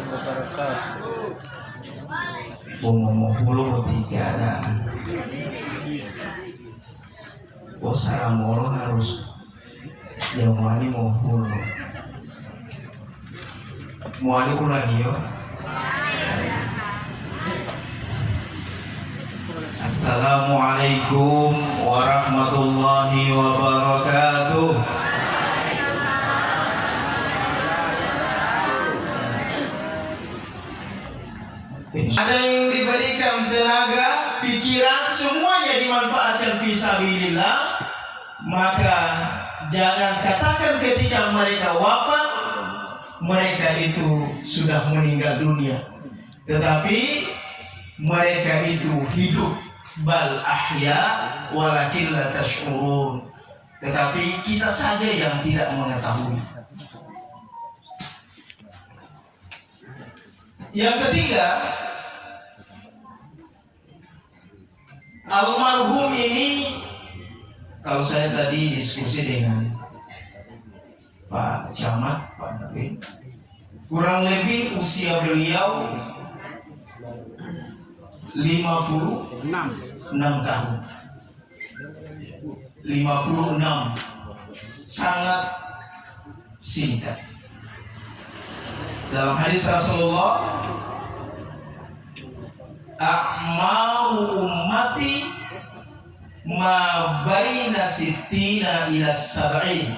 wabarakatuh. Umum puluh tiga ada. Salam orang harus yang wani mau puluh. Wani ulangi yo. Assalamualaikum warahmatullahi wabarakatuh. Ada yang diberikan tenaga, pikiran, semuanya dimanfaatkan fisabilillah, maka jangan katakan ketika mereka wafat mereka itu sudah meninggal dunia, tetapi mereka itu hidup, bal ahya walakin la tash'urun, tetapi kita saja yang tidak mengetahui. Yang ketiga, almarhum ini, kalau saya tadi diskusi dengan Pak Camat, Pak Nabi, kurang lebih usia beliau 56 tahun. 56, sangat singkat. Dalam hadis Rasulullah, a'maru ummati ma baina sittina ila sab'in.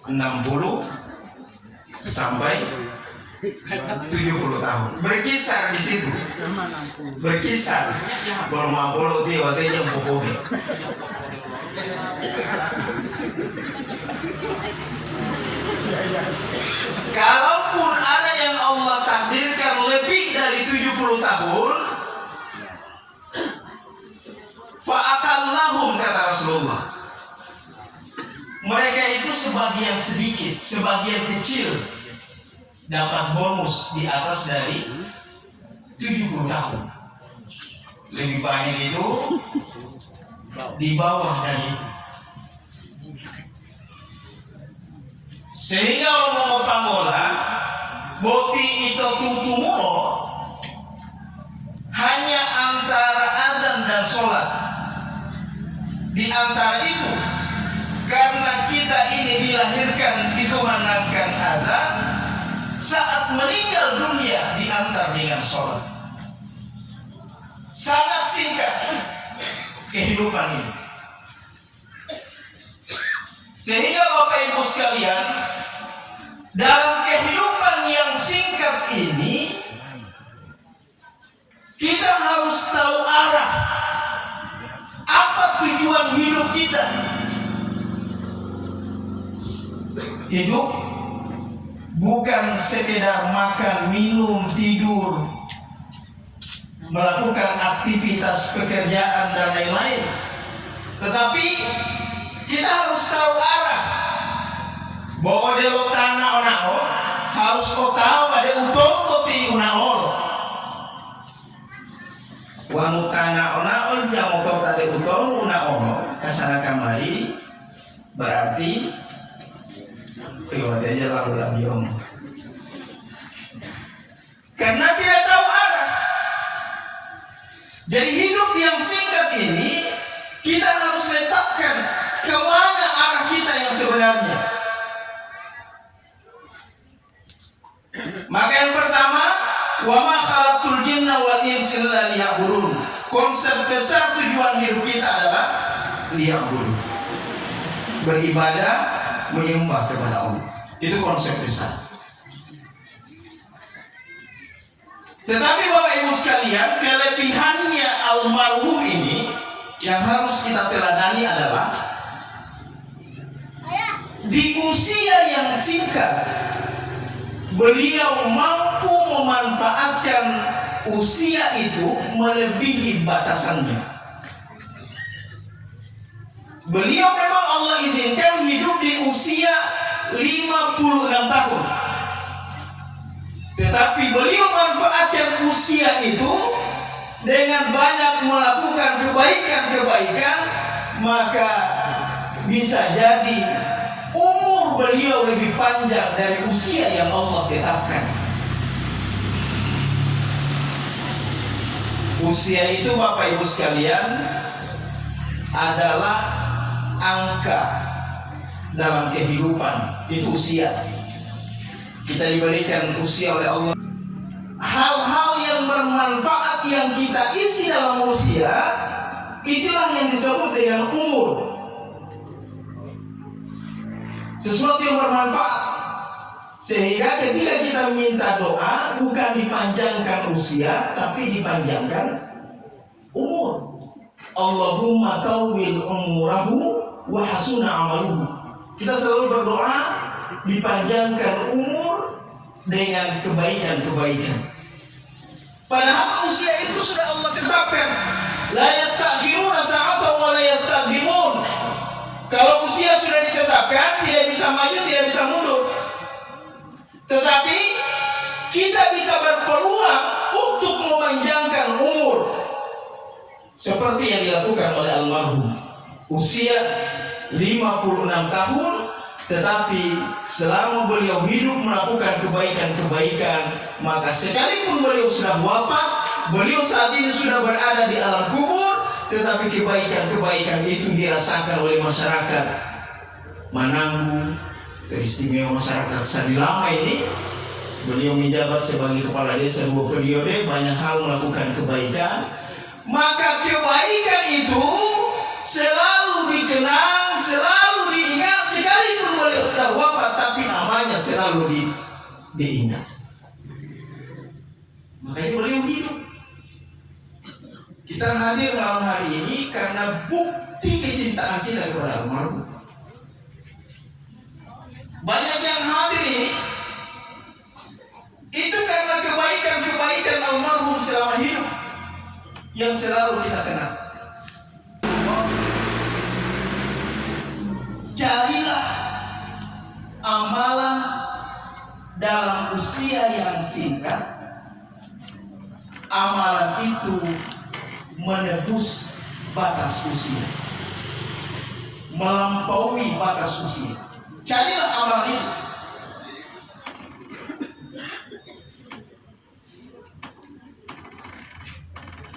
60 sampai 70 tahun, berkisar di situ, berkisar. Bolong dia watenya popoke. Kalaupun ada yang Allah takdirkan lebih dari 70 tahun, fa'akallahum, kata Rasulullah, mereka itu sebagian sedikit, sebagian kecil dapat bonus di atas dari 70 tahun. Lebih banyak itu di bawah dari itu. Sehingga orang pangola boti itu tutumulo hanya antara adzan dan sholat. Di antara itu, karena kita ini dilahirkan dikumandangkan adzan, saat meninggal dunia diantar dengan sholat. Sangat singkat kehidupan ini. Sehingga Bapak Ibu sekalian, dalam kehidupan yang singkat ini, kita harus tahu arah. Apa tujuan hidup kita? Hidup bukan sekedar makan, minum, tidur, melakukan aktivitas pekerjaan dan lain-lain, tetapi kita harus tahu arah. Bahwa dia lo tanah onao, harus kau tahu ada utong kopi unaol. Wanu tanah onaol yang motor tadi utong unaol, kasana kamari berarti lewat aja lalu om. Karena tidak tahu arah. Jadi hidup yang singkat ini kita harus letakkan kemana arah kita yang sebenarnya. Maka yang pertama, wa ma khalaqtul jinna wal insa illa liya'budun. Konsep besar tujuan hidup kita adalah liya'budun, beribadah, menyembah kepada Allah. Itu konsep besar. Tetapi Bapak Ibu sekalian, kelebihannya almarhum ini yang harus kita teladani adalah di usia yang singkat beliau mampu memanfaatkan usia itu melebihi batasannya. Beliau memang Allah izinkan hidup di usia 56 tahun, tetapi beliau manfaatkan usia itu dengan banyak melakukan kebaikan-kebaikan, maka bisa jadi umur umur beliau lebih panjang dari usia yang Allah tetapkan. Usia itu Bapak Ibu sekalian adalah angka dalam kehidupan. Itu usia. Kita diberikan usia oleh Allah. Hal-hal yang bermanfaat yang kita isi dalam usia, itulah yang disebut dengan umur. Sesuatu yang bermanfaat. Sehingga ketika kita minta doa, bukan dipanjangkan usia, tapi dipanjangkan umur. Allahumma tawwil umurahu wa hasuna amaluhu. Kita selalu berdoa dipanjangkan umur dengan kebaikan-kebaikan. Padahal usia itu sudah Allah tetapkan. La yastakhiruna sa'atan wa la yastaqdimun. Kalau usia sudah ditetapkan, tidak bisa maju, tidak bisa mundur. Tetapi kita bisa berpeluang untuk memanjangkan umur. Seperti yang dilakukan oleh almarhum. Usia 56 tahun, tetapi selama beliau hidup melakukan kebaikan-kebaikan, maka sekalipun beliau sudah wafat, beliau saat ini sudah berada di alam kubur, tetapi kebaikan-kebaikan itu dirasakan oleh masyarakat Mananggu. Teristimewa masyarakat Sari Lama ini, beliau menjabat sebagai kepala desa 2 periode, banyak hal melakukan kebaikan. Maka kebaikan itu selalu dikenang, selalu diingat, sekalipun beliau sudah wafat, tapi namanya selalu diingat. Makanya beliau hidup. Kita hadir malam hari ini karena bukti kecintaan kita kepada almarhum. Banyak yang hadir ini itu karena kebaikan-kebaikan almarhum selama hidup yang selalu kita kenal. Carilah amalan dalam usia yang singkat. Amalan itu menebus batas usia, melampaui batas usia. Carilah amalan itu.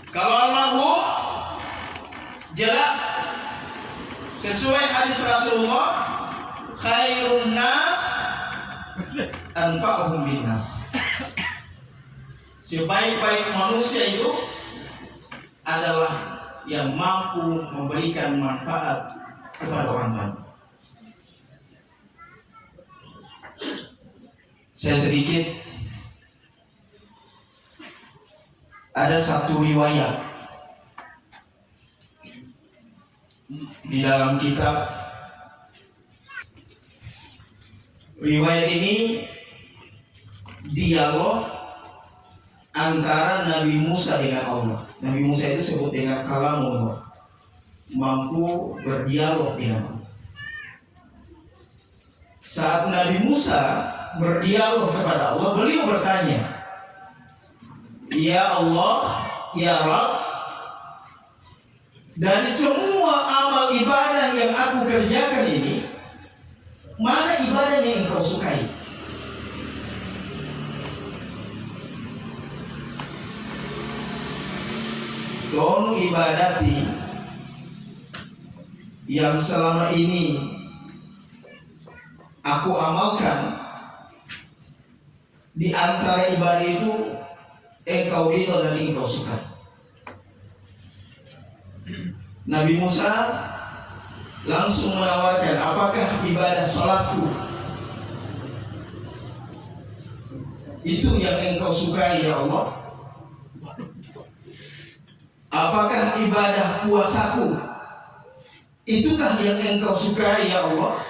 Kalau almarhum jelas sesuai hadis Rasulullah, khairun nas anfa'uhum binnas. Sebaik-baik manusia itu adalah yang mampu memberikan manfaat kepada orang lain. Saya sedikit ada satu riwayat di dalam kitab. Riwayat ini dialog antara Nabi Musa dengan Allah. Nabi Musa itu disebut dengan kalamullah, mampu berdialog dengan Allah. Saat Nabi Musa berdialog kepada Allah, beliau bertanya, Ya Allah, Ya Rabb, dari semua amal ibadah yang aku kerjakan ini, mana ibadah yang engkau sukai? Kau ibadati, yang selama ini aku amalkan, di antara ibadah itu engkau ridho dan engkau suka. Nabi Musa langsung menawarkan, apakah ibadah salatku itu yang engkau sukai ya Allah? Apakah ibadah puasaku itukah yang engkau sukai ya Allah?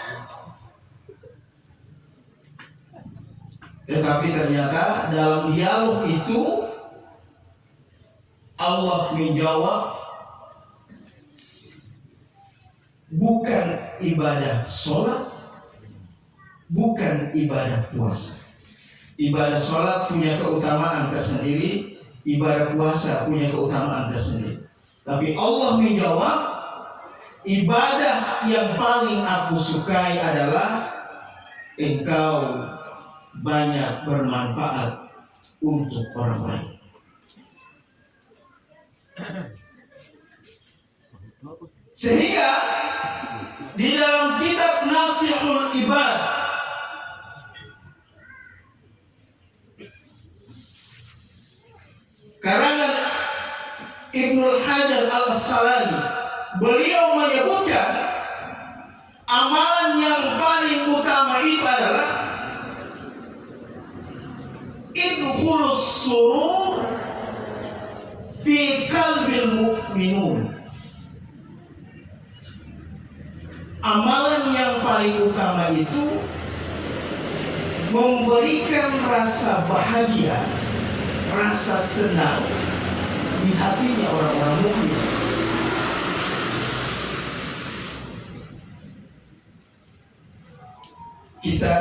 Tetapi ternyata dalam dialog itu Allah menjawab, bukan ibadah sholat, bukan ibadah puasa. Ibadah sholat punya keutamaan tersendiri, ibadah puasa punya keutamaan tersendiri. Tapi Allah menjawab, ibadah yang paling aku sukai adalah engkau banyak bermanfaat untuk orang lain. Sehingga di dalam kitab Nasihul Ibad karangan Ibnu Hajar Al-Asqalani, beliau menyebutkan amalan yang paling utama itu adalah idkhulus surur fi qalbil mu'minun. Amalan yang paling utama itu memberikan rasa bahagia, rasa senang di hatinya orang-orang mukmin. Kita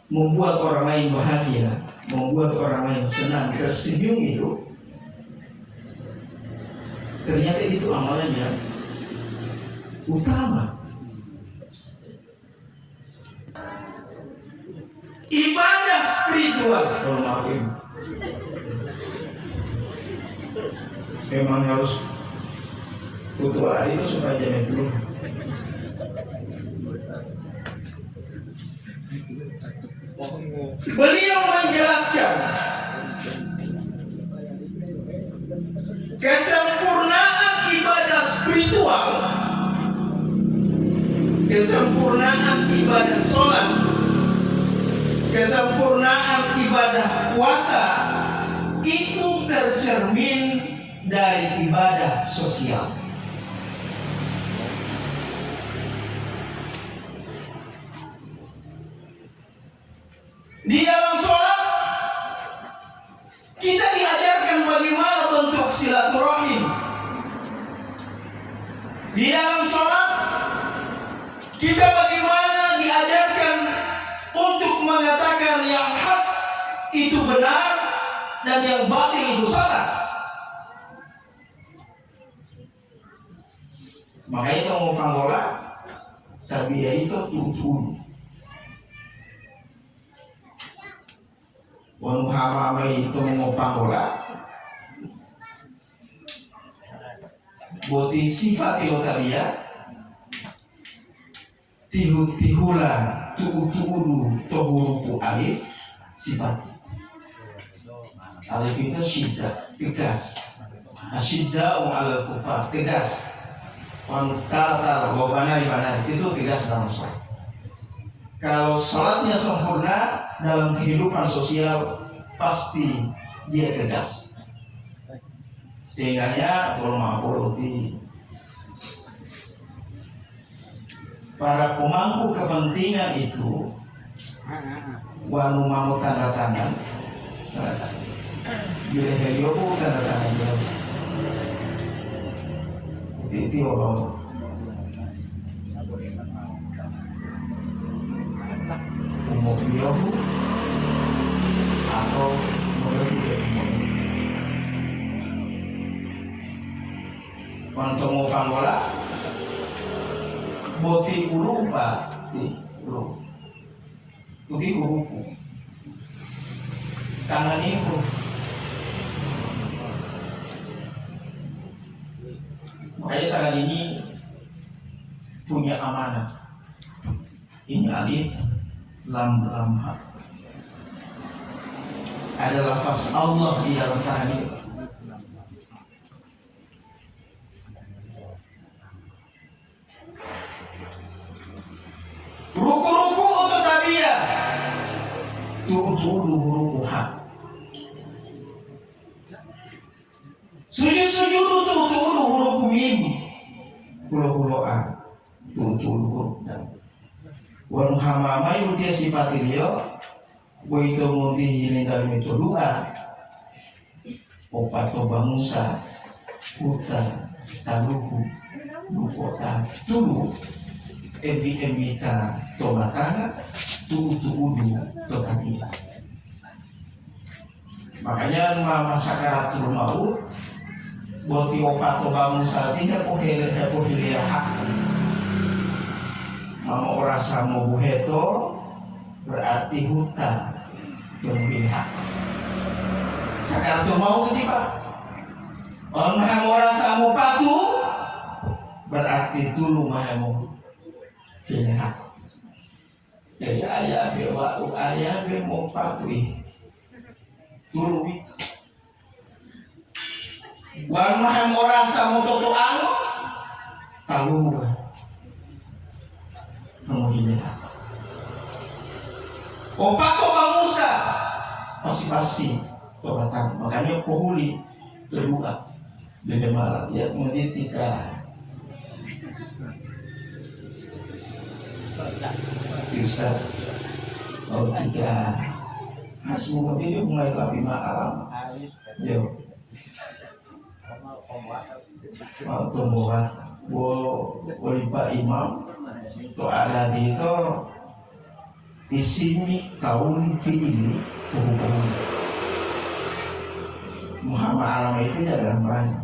membuat orang lain bahagia, membuat orang lain senang, tersenyum itu, ternyata itu amalan yang utama. Ibadah spiritual, memang harus butuh hari itu supaya jadi dulu. Beliau menjelaskan kesempurnaan ibadah spiritual, kesempurnaan ibadah sholat, kesempurnaan ibadah puasa itu tercermin dari ibadah sosial. Di dalam sholat kita diajarkan bagaimana bentuk silaturahim. Di dalam sholat kita bagaimana diajarkan untuk mengatakan yang hak itu benar dan yang batil itu salah. Makanya mau panggola tapi ya itu tuh wanu hama itu mau panggola boti sifat ilotabia tihula tu'ulu tohuruku alif sifat alif itu syiddah, tegas. Asyiddah alal kufar, tegas. Wanu ta'ala wabanari itu tegas dalam sholat. Kalau sholatnya sempurna dalam kehidupan sosial pasti dia tegas. Sehingganya belum mampu di para pemangku kepentingan itu wanu mau tanda tangan bila helioku tanda tangan itu Allah beliau atau untuk mau panggola boti ulu pak di ulu boti uruku tangan itu makanya tangan ini punya amanah. Ini alif lam ha ada lafaz Allah di dalam tangan ini. Ruku-ruku untuk tabiyah tu'ulu rukuha. Sujud-sujud tu'ulu ruku mim pulau-pulauan tu'ulu ruku wanu hamama itu dia sifat dia itu muti ini dalam itu doa opato bangsa putra taluhu lukota tulu emita tomatana tu'udu totakia. Makanya mama sakaratul maut boti opato bangsa tidak pohele hak mau rasa mau buheto berarti huta yang hak. Sekarang tuh mau ketiba. Mau rasa mau patuh berarti dulu mau hak. Jadi ayah be waktu ayah be mau patuh dulu. Wan mau rasa mau totoan tahu mau hak. Opat Bang Musa pasti tobatan. Makanya pohuli kedua beda marat ya menditika bisa kalau tiga asmu ini mulai lebih malam yo mau tumbuhan boleh Pak Imam itu ada di itu di sini kaum fi'ili hukum Muhammad alam itu ya gambarnya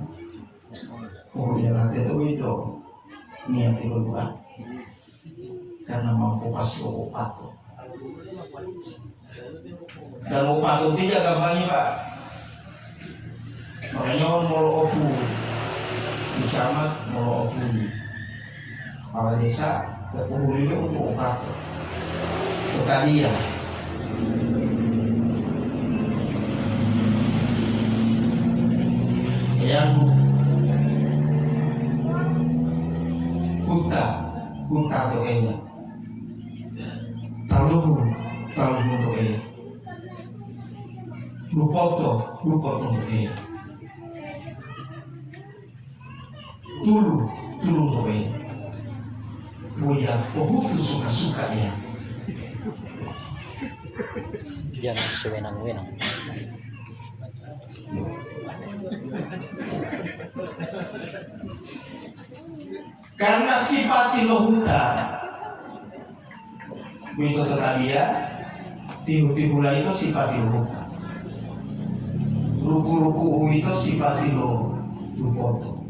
hukumnya nanti itu niat itu dua karena mampu pas upatu dan upatu tidak gambarnya Pak. Makanya mau opu dicamat mau opu kepala desa kepulih itu untuk upatu tadi ya yang buta atau eya taluh untuk eya lupa untuk eya dulu untuk eya buya pohon suka ya. Jangan sewenang-wenang. Karena sifat lohuta begitu tadi ya tihu-tihula itu sifat lohuta ruku-ruku itu sifat lupoto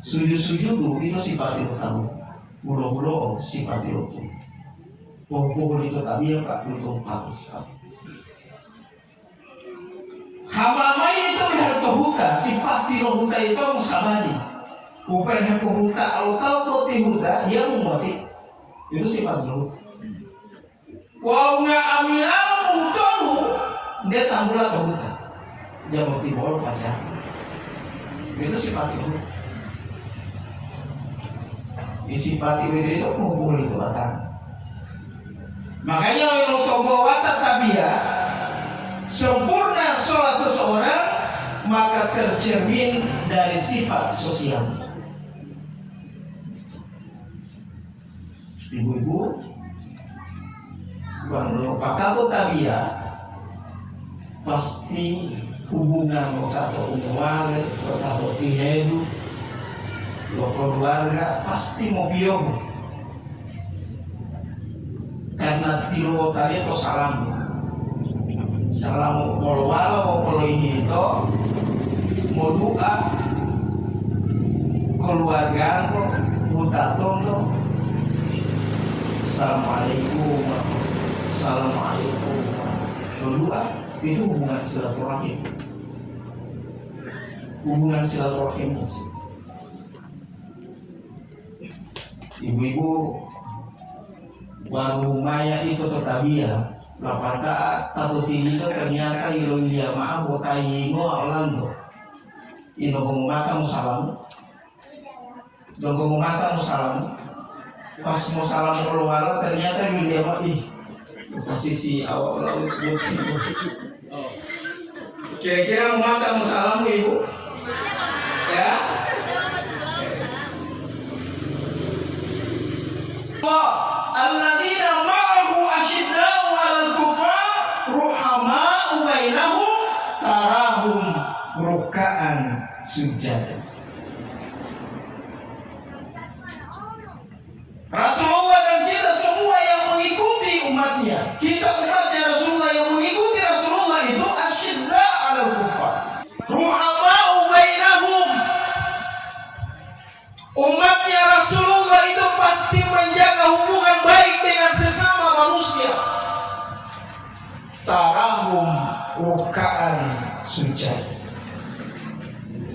sujud-sujud itu sifat tahu bulo-bulo sifat lohuta pohon itu tadi ya Pak itu harus hamamai itu bertohuta sifat lohuta itu musabali upaya pohuta kalau tahu tihuta dia mati itu sifat lohuta. Wau nggak amiral utonu dia tambula tohuta dia mati bol pada itu sifat lohuta. Di sifat itu menghubung itu batang. Makanya menurut wata tabia sempurna sholat seseorang maka tercermin dari sifat sosial. Ibu-ibu kalau tabia pasti hubungan atau umuan atau hidup keluarga pasti mau biong karena tiro tadi itu salam walau itu mau doa keluarga kok mutaton tuh assalamualaikum doa itu hubungan silaturahim ibu-ibu baru maya itu tetapi ya lapata atau tinggi itu ternyata ilmu dia maaf botai ngo alando ino mata musalam dong mata musalam pas musalam keluar ternyata dia mati posisi awal laut kira-kira mata musalam ibu ya alladzina ma'ahu asyidda'u 'alal kufar ruhama'u bainahum tarahum ruk'an sujada. Rasulullah dan kita semua yang mengikuti umatnya, kita umatnya Rasulullah yang mengikuti Rasulullah itu asyidda'u 'alal kufar ruhama'u bainahum. Umatnya Rasulullah itu pasti menjaga hubungan bukaan sujud.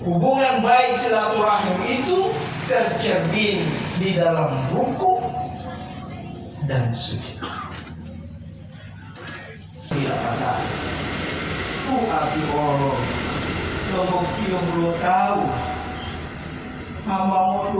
Hubungan baik silaturahim itu tercermin di dalam ruku dan sujud. Tidak ada. Hati Allah, yang belum tahu. Hamba mau